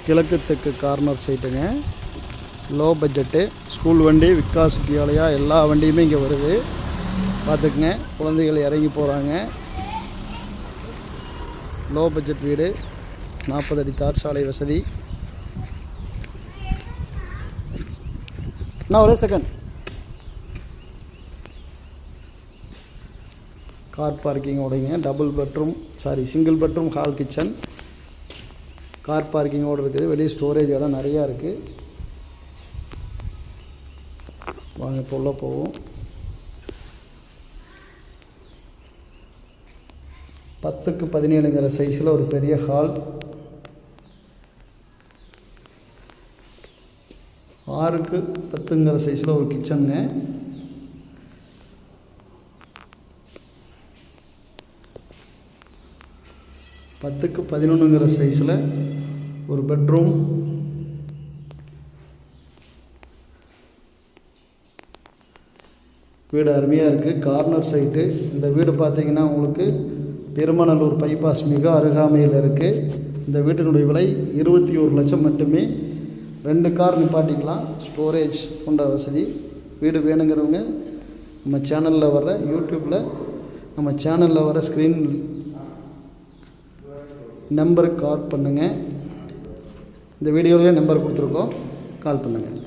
கிழக்கு தெற்கு corner சைட்டுங்க. Low budget school வண்டி, விகாஸ் வித்யாலயா எல்லா வண்டியுமே இங்கே வருது. பார்த்துக்குங்க, குழந்தைகள் இறங்கி போகிறாங்க. லோ பட்ஜெட் வீடு, 40 அடி தார் சாலை வசதி. ஒரே செகண்ட். கார் பார்க்கிங் ஓடுங்க. Single bedroom hall kitchen. Car பார்க்கிங்கோடு இருக்குது. வெளியே ஸ்டோரேஜ் இடம் நிறையா இருக்குது. வாங்க இப்போ உள்ள போவோம். 10x17 சைஸில் ஒரு பெரிய ஹால், 6x10 சைஸில் ஒரு கிச்சனுங்க. பத்துக்கு 11 சைஸில் ஒரு பெட்ரூம். வீடு அருமையாக இருக்குது. Corner side. இந்த வீடு பார்த்திங்கன்னா உங்களுக்கு பெருமநல்லூர் பைபாஸ் மிக அருகாமையில் இருக்குது. இந்த வீட்டினுடைய விலை 21 லட்சம் மட்டுமே. 2 கார் நிப்பாட்டிக்கலாம். ஸ்டோரேஜ் கொண்ட வசதி. வீடு வேணுங்கிறவங்க நம்ம சேனலில் வர யூடியூப்பில் நம்ம சேனலில் வர ஸ்க்ரீன் நம்பருக்கு கால் பண்ணுங்கள். இந்த வீடியோவிலே நம்பர் கொடுத்துருக்கோம், கால் பண்ணுங்கள்.